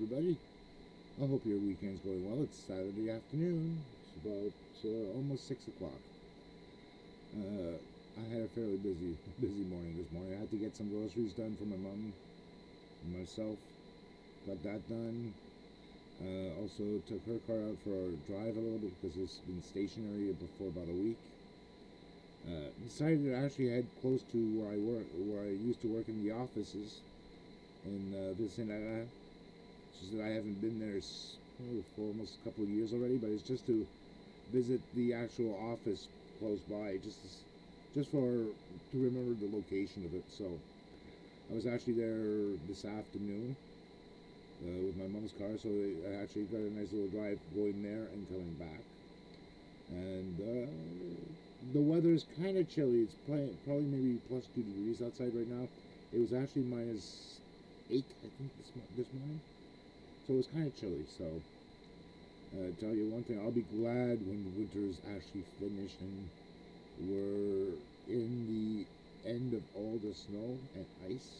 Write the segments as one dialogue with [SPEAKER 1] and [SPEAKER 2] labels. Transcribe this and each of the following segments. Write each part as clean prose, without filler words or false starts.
[SPEAKER 1] everybody. I hope your weekend's going well. It's Saturday afternoon. It's about almost 6 o'clock. I had a fairly busy morning this morning. I had to get some groceries done for my mom and myself. Got that done. Also took her car out for a drive a little bit because it's been stationary for about a week. Decided to actually head close to where I used to work in the offices in Vicinera. It's just that I haven't been there for almost a couple of years already, but it's just to visit the actual office close by, just for to remember the location of it. So I was actually there this afternoon with my mom's car, so I actually got a nice little drive going there and coming back. And the weather is kind of chilly. It's probably maybe plus 2 degrees outside right now. It was actually -8, I think, this morning. So it was kind of chilly. So tell you one thing, I'll be glad when winter is actually finished and we're in the end of all the snow and ice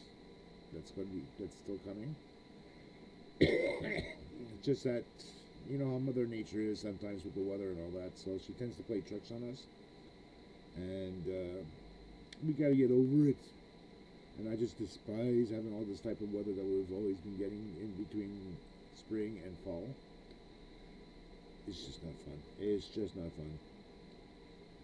[SPEAKER 1] that's still coming. Just that you know how Mother Nature is sometimes with the weather and all that. So she tends to play tricks on us, and we got to get over it. And I just despise having all this type of weather that we've always been getting in between spring and fall. It's just not fun. It's just not fun.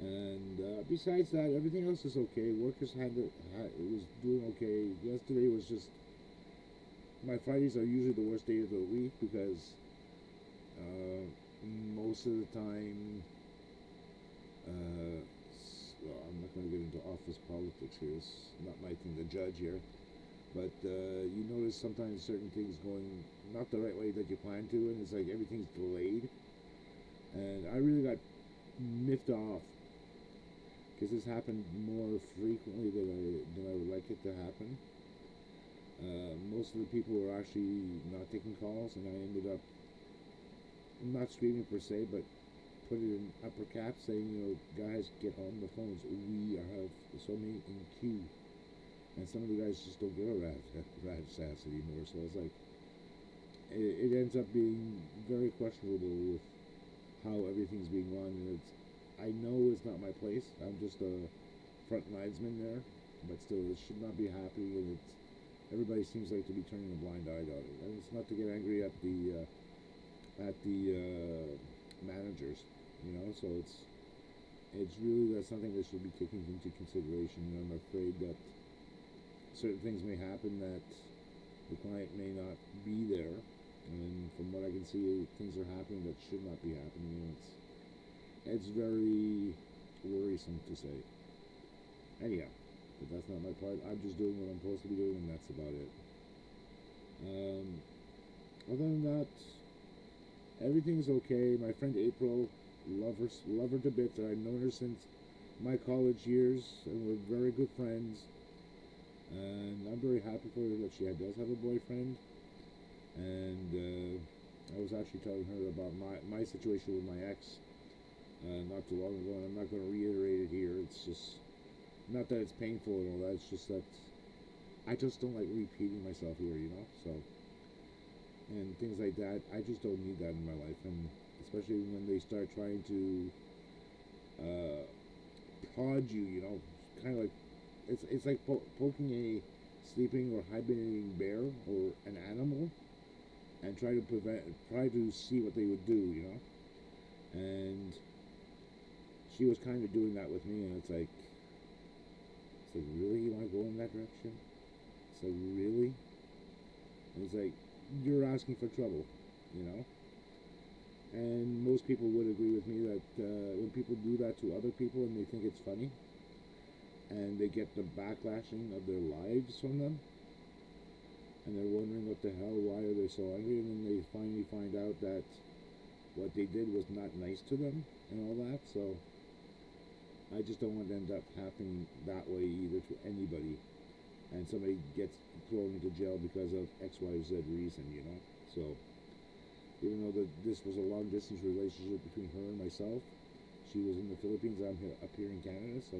[SPEAKER 1] And besides that, everything else is okay. Work it was doing okay. Yesterday was just my Fridays are usually the worst day of the week because most of the time, well, I'm not going to get into office politics here. It's not my thing to judge here. But you notice sometimes certain things going not the right way that you plan to, and it's like everything's delayed. And I really got miffed off because this happened more frequently than I would like it to happen. Most of the people were actually not taking calls, and I ended up not screaming per se, but put it in upper caps, saying, guys, get on the phones. We have so many in queue, and some of the guys just don't give a rat's ass anymore. So it's like it ends up being very questionable with how everything's being run, and I know it's not my place. I'm just a front linesman there, but still, it should not be happening, and everybody seems like to be turning a blind eye to it. And it's not to get angry at the managers, So it's really that's something that should be taken into consideration. And I'm afraid that certain things may happen that the client may not be there, and from what I can see, things are happening that should not be happening. And it's very worrisome to say. Anyhow, but that's not my part. I'm just doing what I'm supposed to be doing, and that's about it. Other than that, everything's okay. My friend April, love her to bits. I've known her since my college years, and we're very good friends. And I'm very happy for her that she does have a boyfriend. And I was actually telling her about my situation with my ex not too long ago, and I'm not going to reiterate it here. It's just not that it's painful and all that. It's just that I just don't like repeating myself here, So and things like that. I just don't need that in my life, and especially when they start trying to prod you, kind of like it's like poking a sleeping or hibernating bear or an animal, and try to see what they would do, And she was kind of doing that with me, and it's like really, you want to go in that direction? It's like really, and it's like you're asking for trouble. And most people would agree with me that when people do that to other people and they think it's funny, and they get the backlashing of their lives from them, and they're wondering what the hell, why are they so angry, and then they finally find out that what they did was not nice to them and all that. So I just don't want to end up happening that way either to anybody, and somebody gets thrown into jail because of X, Y, Z reason, So even though this was a long distance relationship between her and myself, she was in the Philippines, I'm up here in Canada, so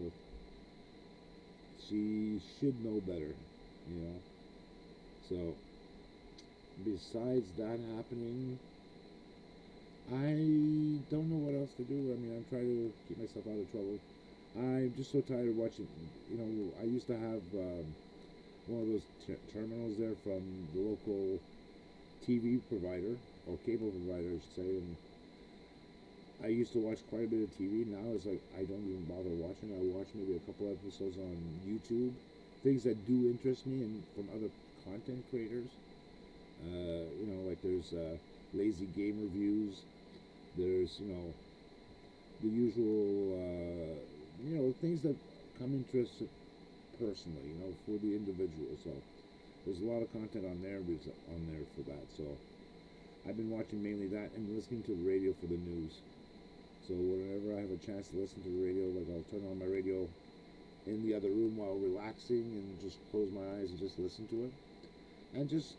[SPEAKER 1] she should know better. So besides that happening, I don't know what else to do. I mean, I'm trying to keep myself out of trouble. I'm just so tired of watching. You know, I used to have one of those terminals there from the local TV provider or cable provider, I should say, and I used to watch quite a bit of TV. Now it's like I don't even bother watching. I watch maybe a couple episodes on YouTube, things that do interest me, and from other content creators. You know, like there's lazy game reviews. There's the usual things that come interested personally. For the individual. So there's a lot of content on there for that. So I've been watching mainly that and listening to the radio for the news. So whenever I have a chance to listen to the radio, like I'll turn on my radio in the other room while relaxing and just close my eyes and just listen to it and just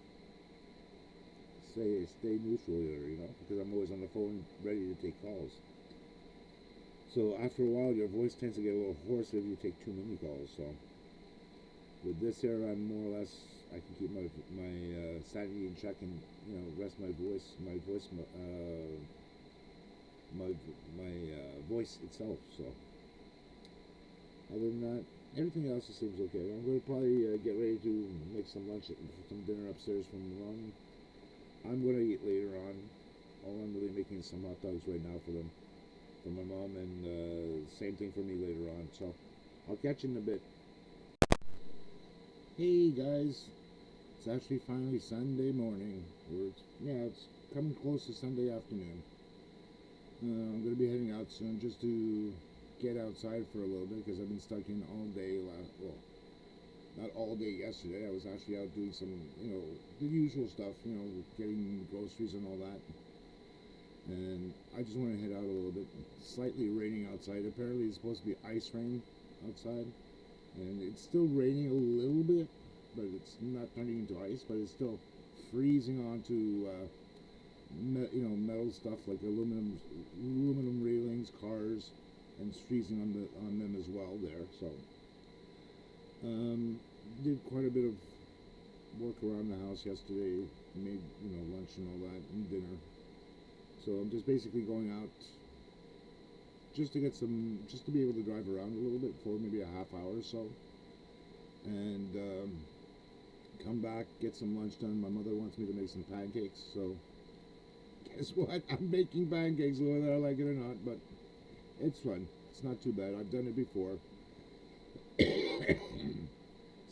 [SPEAKER 1] stay neutral here, because I'm always on the phone ready to take calls. So after a while, your voice tends to get a little hoarse if you take too many calls. So with this here, I'm more or less I can keep my sanity in check and rest my voice itself. So other than that, everything else seems okay. I'm going to probably get ready to make some lunch, some dinner upstairs from mom. I'm going to eat later on. All I'm really making is some hot dogs right now for them, for my mom, and same thing for me later on. So I'll catch you in a bit. Hey guys, it's actually finally Sunday morning. It's coming close to Sunday afternoon. I'm going to be heading out soon just to get outside for a little bit because I've been stuck in all day. Well, not all day yesterday. I was actually out doing some, the usual stuff, getting groceries and all that. And I just want to head out a little bit. It's slightly raining outside. Apparently, it's supposed to be ice rain outside, and it's still raining a little bit, but it's not turning into ice. But it's still freezing onto, metal stuff like aluminum railings, cars, and it's freezing on them as well there. So, did quite a bit of work around the house yesterday. Made lunch and all that and dinner. So I'm just basically going out just to be able to drive around a little bit for maybe a half hour or so, and come back, get some lunch done. My mother wants me to make some pancakes, so guess what? I'm making pancakes whether I like it or not, but it's fun. It's not too bad. I've done it before.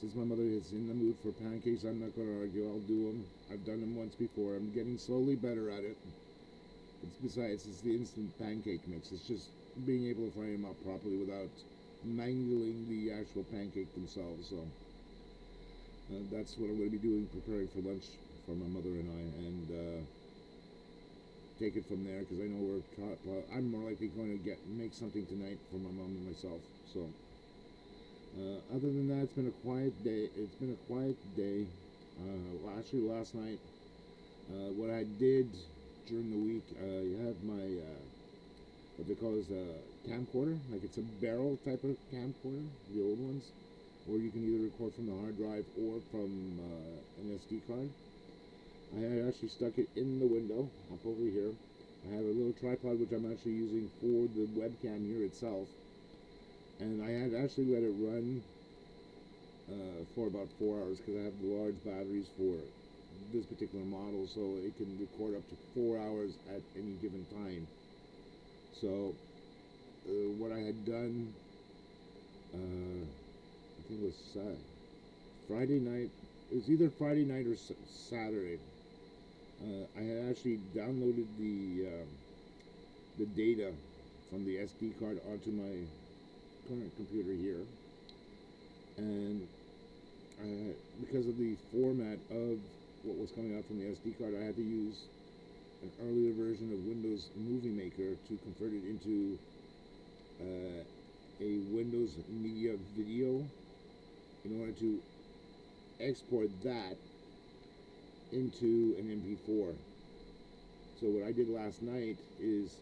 [SPEAKER 1] Since my mother is in the mood for pancakes, I'm not going to argue. I'll do them. I've done them once before. I'm getting slowly better at it. It's the instant pancake mix. It's just being able to fry them up properly without mangling the actual pancake themselves. So that's what I'm going to be doing, preparing for lunch for my mother and I, and take it from there because I know I'm more likely going to make something tonight for my mom and myself. So other than that, it's been a quiet day. Well, actually, last night, what I did during the week, you have my what they call is a camcorder, like it's a barrel type of camcorder, the old ones, or you can either record from the hard drive or from an SD card. I had actually stuck it in the window up over here. I have a little tripod which I'm actually using for the webcam here itself, and I had actually let it run for about 4 hours because I have the large batteries for this particular model, so it can record up to 4 hours at any given time. So what I had done, I think it was Friday night. It was either Friday night or Saturday. I had actually downloaded the data from the SD card onto my current computer here, and because of the format of what was coming out from the SD card, I had to use an earlier version of Windows Movie Maker to convert it into a Windows Media Video in order to export that into an MP4. So what I did last night is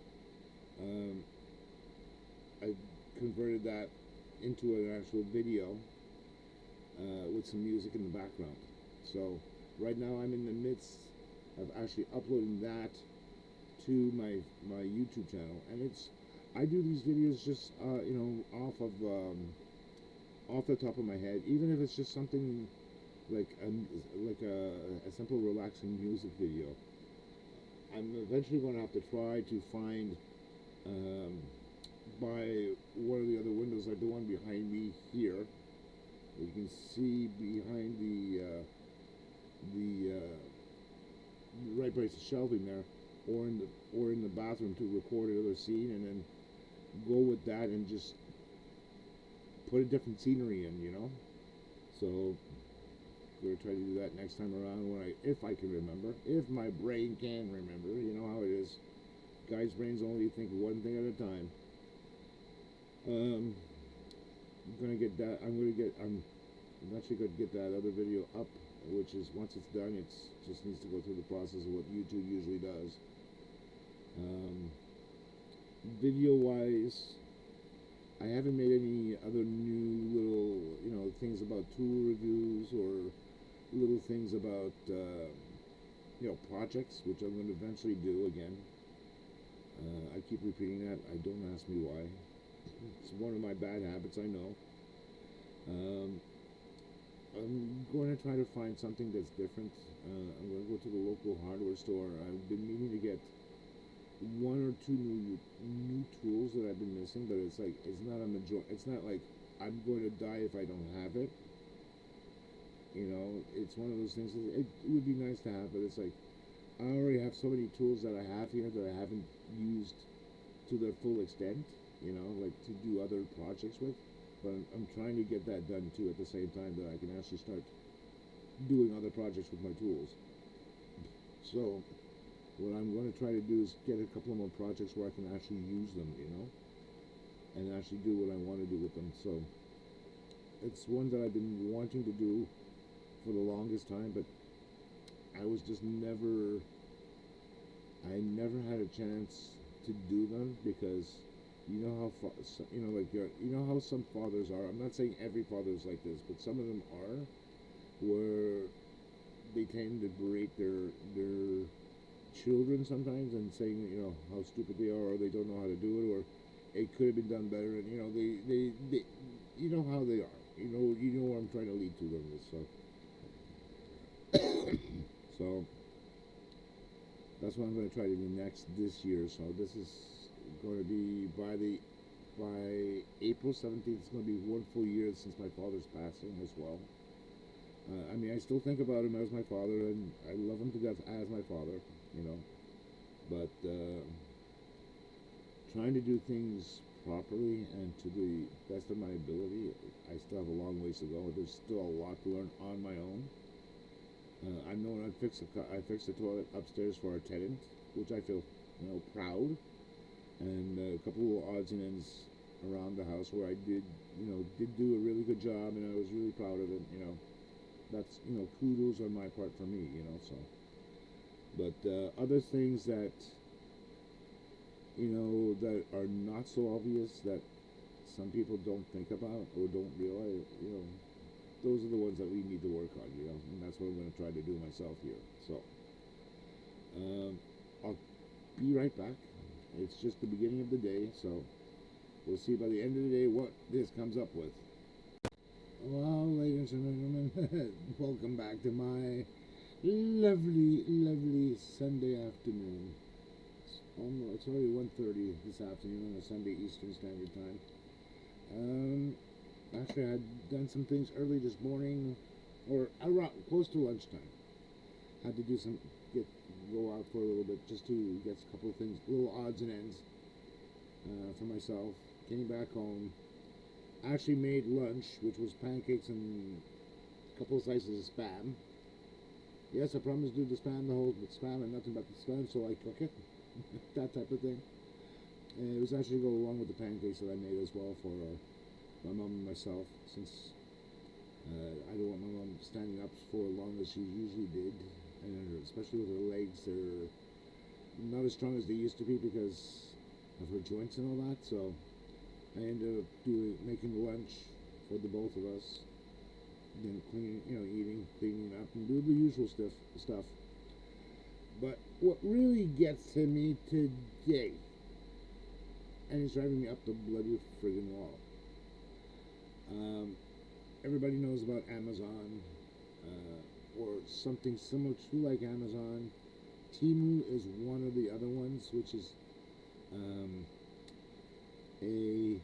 [SPEAKER 1] I converted that into an actual video with some music in the background. So right now I'm in the midst of actually uploading that to my YouTube channel, and it's I do these videos just off the top of my head, even if it's just something like a simple relaxing music video. I'm eventually going to have to try to find um, by one of the other windows, like the one behind me here. You can see behind the right place of shelving there, or in the bathroom to record another scene, and then go with that and just put a different scenery in, So we're gonna try to do that next time around if I can remember, if my brain can remember. You know how it is. Guys' brains only think one thing at a time. I'm gonna get that. I'm actually gonna get that other video up, which is once it's done, it's just needs to go through the process of what YouTube usually does. Um, Video wise, I haven't made any other new little, things about tool reviews or little things about, projects, which I'm going to eventually do again. I keep repeating that. I don't ask me why. It's one of my bad habits, I know. Um, I'm going to try to find something that's different. I'm going to go to the local hardware store. I've been meaning to get one or two new tools that I've been missing, but it's like it's not a major. It's not like I'm going to die if I don't have it. It's one of those things. It would be nice to have, but it's like I already have so many tools that I have here that I haven't used to their full extent. Like to do other projects with. But I'm trying to get that done too at the same time that I can actually start doing other projects with my tools. So what I'm going to try to do is get a couple of more projects where I can actually use them, and actually do what I want to do with them. So it's one that I've been wanting to do for the longest time, but I was just I never had a chance to do them because how some fathers are. I'm not saying every father is like this, but some of them are, where they tend to berate their children sometimes and saying how stupid they are, or they don't know how to do it, or it could have been done better, and they you know how they are. You know where I'm trying to lead to them is so that's what I'm going to try to do next this year. So this is going to be by April 17th. It's going to be 1 full year since my father's passing as well. I still think about him as my father, and I love him to death as my father, But trying to do things properly and to the best of my ability, I still have a long ways to go. There's still a lot to learn on my own. I know I fixed the toilet upstairs for our tenant, which I feel proud, and a couple of odds and ends around the house where I did do a really good job, and I was really proud of it. That's kudos on my part for me. So. But other things that that are not so obvious that some people don't think about or don't realize, those are the ones that we need to work on, and that's what I'm going to try to do myself here. So I'll be right back. It's just the beginning of the day, so we'll see by the end of the day what this comes up with. Well, ladies and gentlemen, welcome back to my lovely, lovely Sunday afternoon. It's already 1:30 this afternoon on a Sunday Eastern Standard Time. Actually, I had done some things early this morning, or around close to lunchtime. Had to go out for a little bit just to get a couple of things, little odds and ends for myself. Came back home. Actually made lunch, which was pancakes and a couple of slices of Spam. Yes, I promised to do the Spam, the whole Spam and nothing but the Spam, so I cook it. That type of thing. And it was actually go along with the pancakes that I made as well for my mom and myself, since I don't want my mom standing up for as long as she usually did, and especially with her legs, they're not as strong as they used to be because of her joints and all that. So I ended up making lunch for the both of us, then cleaning, eating, cleaning up, and doing the usual stuff. But what really gets to me today, and it's driving me up the bloody friggin' wall. Um, Everybody knows about Amazon, or something similar to like Amazon. Timu is one of the other ones, which is um, a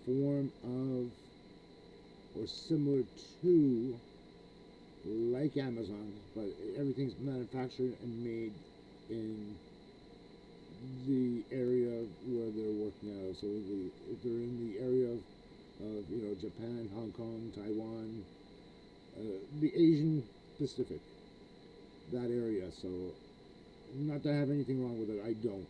[SPEAKER 1] form of or similar to like Amazon, but everything's manufactured and made in the area where they're working out of. So if they're in the area of Japan, Hong Kong, Taiwan, the Asian Pacific, that area. So not that I have anything wrong with it. I don't.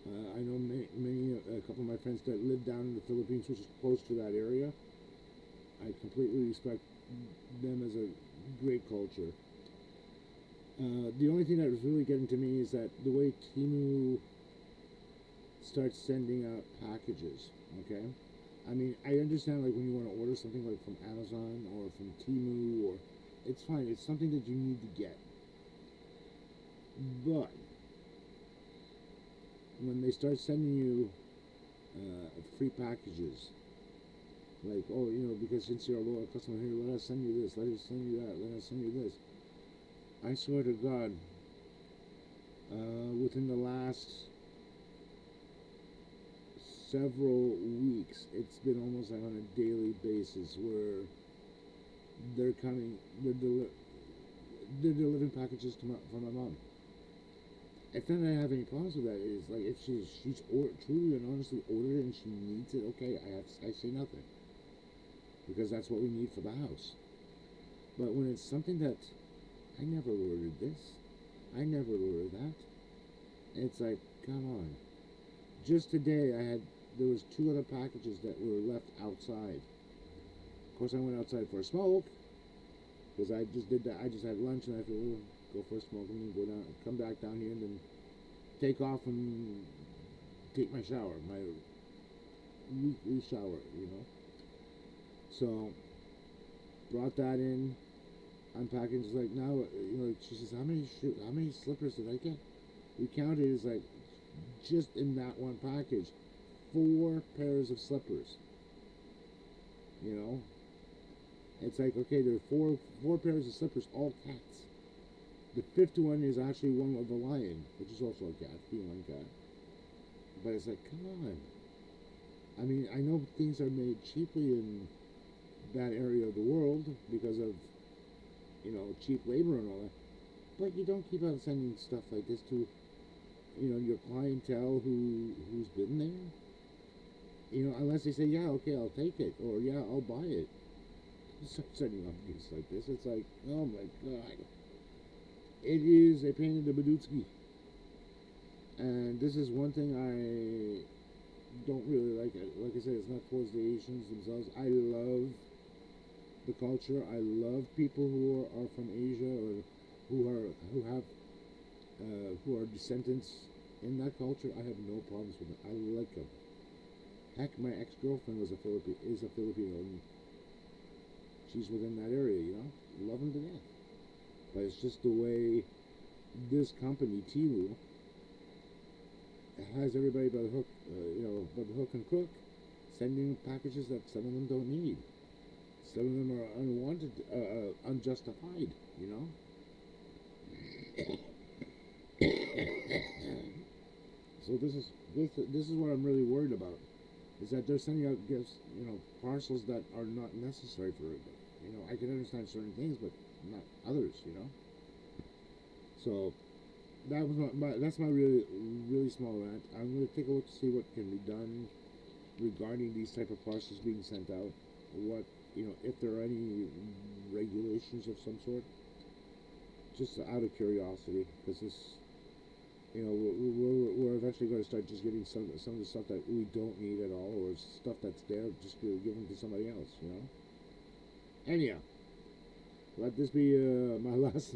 [SPEAKER 1] I know a couple of my friends that live down in the Philippines, which is close to that area. I completely respect them as a great culture. The only thing that was really getting to me is that the way Timu starts sending out packages. Okay, I mean, I understand like when you want to order something like from Amazon or from Timu, or it's fine. It's something that you need to get. But when they start sending you free packages, like, oh, because since you're a loyal customer here, let us send you this, let us send you that, let us send you this. I swear to God, within the last several weeks, it's been almost like on a daily basis where they're coming, they're delivering packages to for my mom. If not, I have any problems with that. Is like if she's truly and honestly ordered it and she needs it, okay, I say nothing, because that's what we need for the house. But when it's something that I never ordered this, I never ordered that, it's like, come on. Just today, there was 2 other packages that were left outside. Of course, I went outside for a smoke because I just did that. I just had lunch and I thought, oh, go for a smoke and then go down, come back down here and then take off and take my shower, my weekly shower. So brought that in, unpacking. Just like now, she says, how many slippers did I get? We counted. It's like just in that one package, 4 pairs of slippers. It's like, okay, there are four pairs of slippers, all cats. The 5th one is actually one of a lion, which is also a cat, feline cat. But it's like, come on. I mean, I know things are made cheaply in that area of the world because of, cheap labor and all that. But you don't keep on sending stuff like this to, your clientele who's been there. Unless they say, yeah, okay, I'll take it, or yeah, I'll buy it. You start sending up gifts like this, it's like, oh my God. It is a pain in the badutski. And this is one thing I don't really like. Like I said, it's not towards the Asians themselves. I love the culture. I love people who are from Asia, or who are descendants in that culture. I have no problems with it. I like them. Heck, my ex-girlfriend is a Filipino, and she's within that area. Love them to death. But it's just the way this company, Timu, has everybody by the hook, by the hook and crook, sending packages that some of them don't need. Some of them are unwanted, unjustified. So this is what I'm really worried about, is that they're sending out gifts, parcels that are not necessary for it. I can understand certain things, but not others. So that's my really really small rant. I'm going to take a look to see what can be done regarding these type of parcels being sent out. What if there are any regulations of some sort, just out of curiosity, because this, we're eventually going to start just getting some of the stuff that we don't need at all, or stuff that's there just to give them to somebody else. Anyhow, let this be my last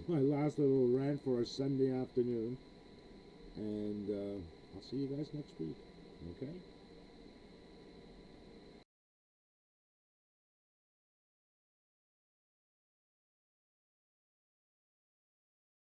[SPEAKER 1] little rant for a Sunday afternoon, and I'll see you guys next week. Okay.